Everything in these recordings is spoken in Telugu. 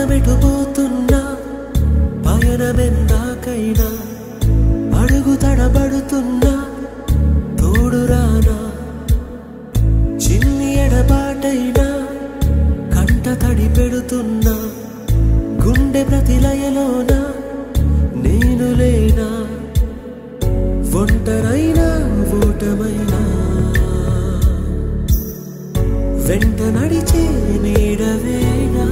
పదమెటుపోతున్నా పయనమెందాకైనా అడుగు తడబడుతున్నా తోడురానా చిన్ని ఎడబాటైనా కంట తడి పెడుతున్నా గుండె ప్రతిలయలోన నేను లేనా ఒంటరైనా ఓటమైనా వెంట నడిచే నీడవేనా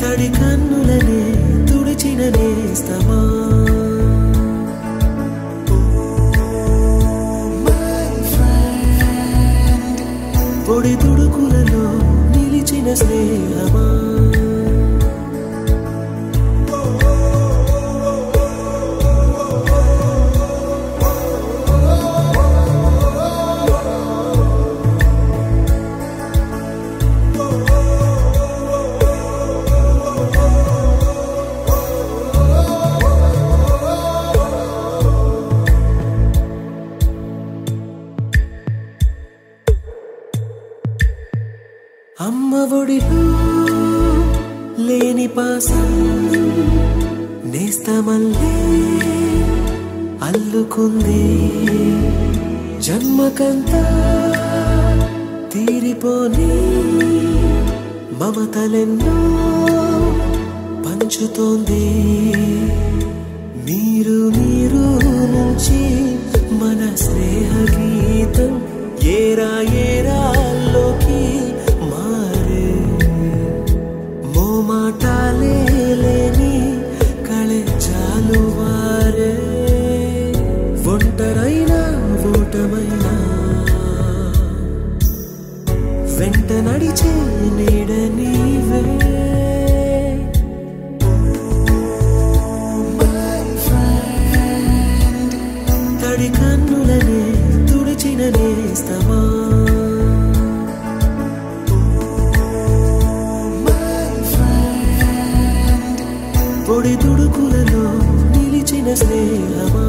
తడి కన్నులనే తుడిచిన నేస్తమా పొడి తుడుకులలో నిలిచిన స్నేహమా అమ్మ ఒడిలో లేని పాసం నేస్తమల్లే అల్లుకుంది జన్మకంతా తీరిపోని మమతలెన్నో పంచుతోంది మీరు మీరు నుంచి మన స్నేహ గీతం ఏరా ఏరాల్లోకి మాటాలే లేని కళెచాలు వారే ఒంటరైనా ఓటమైనా వెంట నడిచే నీడ నీవే తడి కన్నులనే తుడిచిన నేస్తమా పొడి తుడుకులలో నిలిచిన స్నేహమా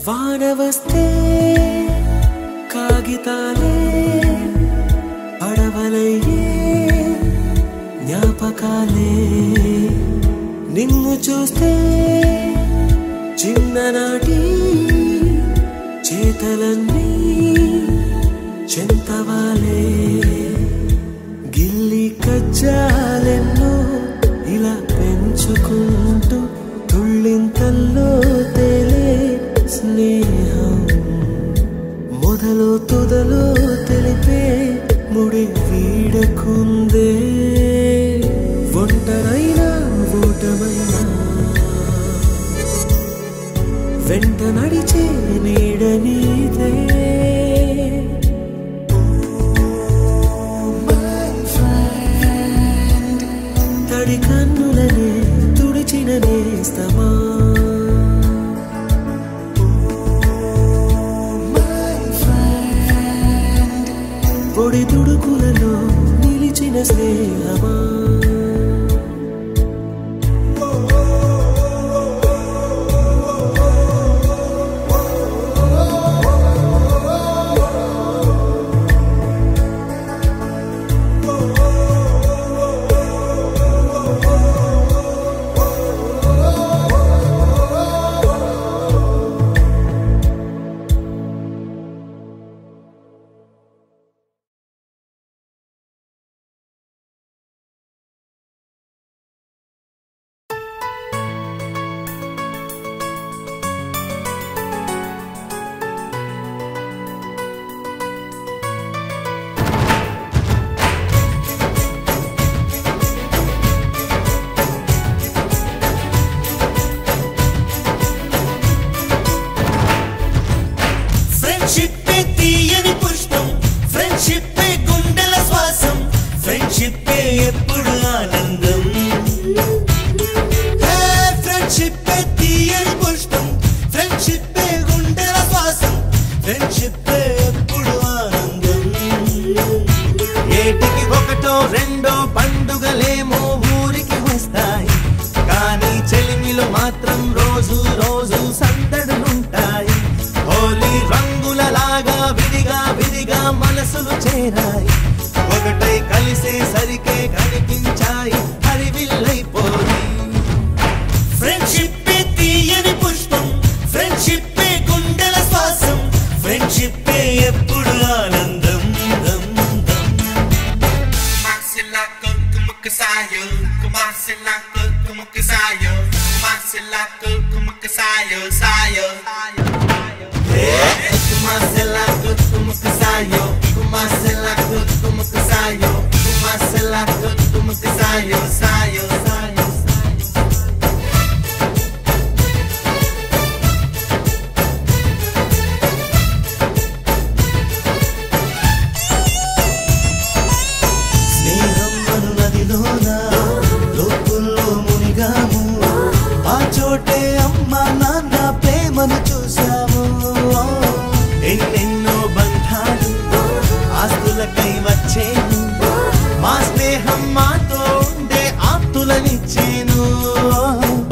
వాన వస్తే కాగితాలే పడవలయ్యే జ్ఞాపకాలే నిన్ను చూస్తే చిన్ననాటి చేతలన్నీ చెంతవాలే గిల్లి కజ్జాలెన్నో ఇలా పెంచుకుంటూ తుళ్ళింతల్లో తేలే స్నేహం మొదలు తుదలో తెలిపే ముడి వీడకుందే ఒంటరైనా ఓటమైనా వెంట నడిచే నీడ నీదే తడి కన్నులనే తుడిచిన నేస్తమా పొడి తుడుకులలో నిలిచిన స్నేహమా ఫ్రెండ్షిప్ ఎప్పుడు ఆనందం ఫ్రెండ్షిప్ తీయని పుష్పం ఫ్రెండ్షిప్ గుండెల శ్వాసం ఫ్రెండ్షిప్ ఎప్పుడు ఆనందం ఏటికి ఒకటో రెండో పండుగలేమో ఊరికి వస్తాయి కానీ చెలిమిలో మాత్రం రోజు రోజు సందడులుంటాయి హోలీ రంగులలాగా విడిగా విడిగా మనసులు చేరాయి ఒకటై కలిసేసరికే కనిపించాయి హరివిల్లైపోయి ఫ్రెండ్షిప్ తీయని పుష్పం ఫ్రెండ్షిప్ గుండెల శ్వాసం ఫ్రెండ్షిప్ ఎప్పుడు ఆనందం చూసాము ఎన్నెన్నో బంధాలు ఆస్తులకై వచ్చేను మా స్నేహం మాతో ఉండే ఆప్తులనిచ్చేను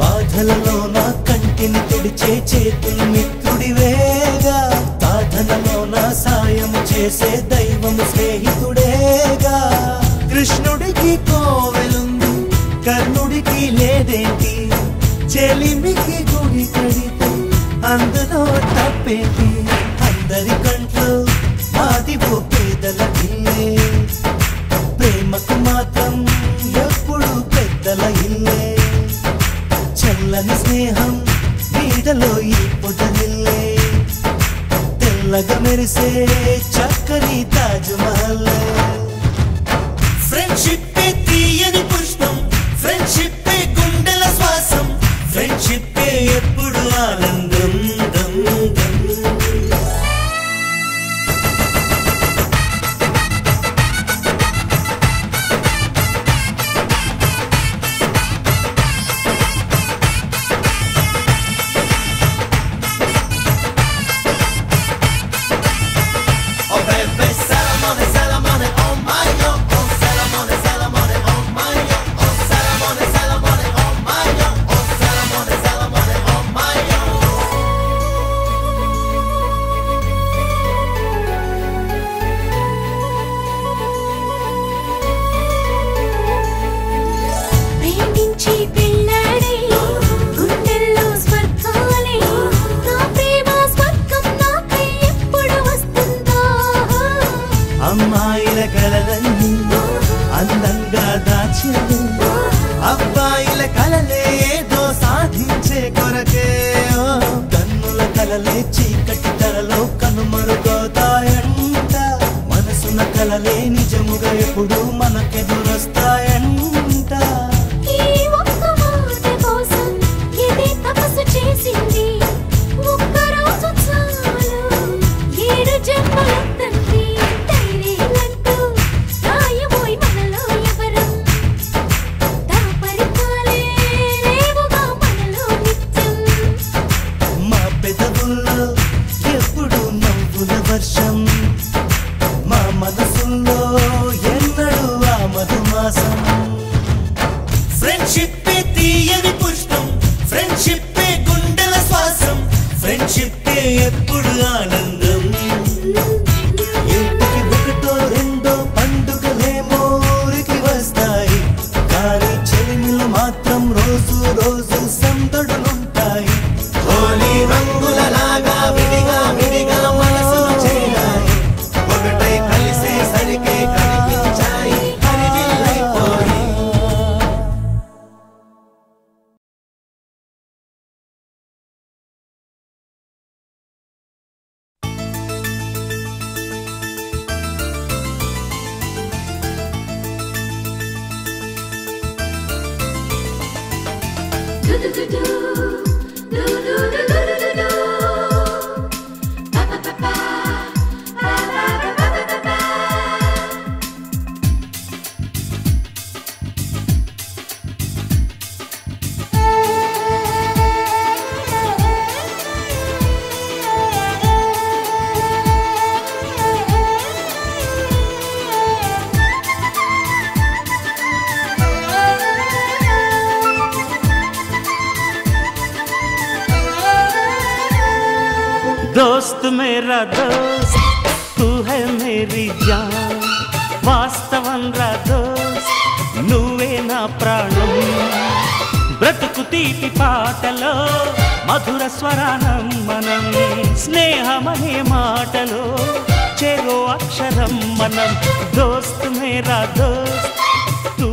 బాధలలో నా కంటిని తుడిచే చేతులు మిత్రుడివేగా సాధనలో నా సాయము చేసే దైవము స్నేహితుడేగా కృష్ణుడికి కోవెలుంది కర్ణుడికి లేదేంటి చెలిమికి గుడి కడితే అందులో తప్పేది అందరి కంట్లో మాది ఓ పేదల ఇల్లే ప్రేమకు మాత్రం ఎప్పుడు పెద్దల ఇల్లే చల్లని స్నేహం నీడలో ఈ పొదలిల్లే తెల్లగా మెరిసే చక్కని తాజ్మహల్ ఫ్రెండ్షిప్ తీయని పుష్పం ఫ్రెండ్షిప్ గుండెల శ్వాసం ఫ్రెండ్షిప్ ఎప్పుడు ఆనందం అమ్మాయిల కలలన్నీ అందంగా దాచేది అబ్బాయిల కలలే ఏదో సాధించే కొరకే కన్నుల కలలే చీకటి తెరలో కనుమరుగవుతాయంట మనసున కలలే నిజముగా ఎప్పుడు మనకెదురొస్తాయంట ఎప్పుడు నవ్వుల వర్షం మా మనసుల్లో ఎన్నడూ ఆ మధుమాసం ఫ్రెండ్షిప్ తీయని పుష్పం ఫ్రెండ్షిప్ గుండెల శ్వాసం ఫ్రెండ్షిప్ ఎప్పుడు ఆనందం ఇంటికి ఒకటో రెండో పండుగలేమో ఊరికి వస్తాయి కానీ చెలిమిలో మాత్రం రోజు రోజు సందడులుంటాయి హోలీ రంగులలాగా విడిగా విడిగా మనసులు చేరాయి ఒకటై కలిసేసరికే కనిపించాయి హరివిల్లైపోయి दोस्त मेरा दोस्त तू है मेरी जान వాస్తవం రా దోస్త్ నువ్వే నా ప్రాణం బ్రతుకు తీపి పాటలో మధుర స్వరానం మనం స్నేహమనే మాటలో చెరో అక్షరం మనం దోస్త్ మేరా దోస్త్ తూ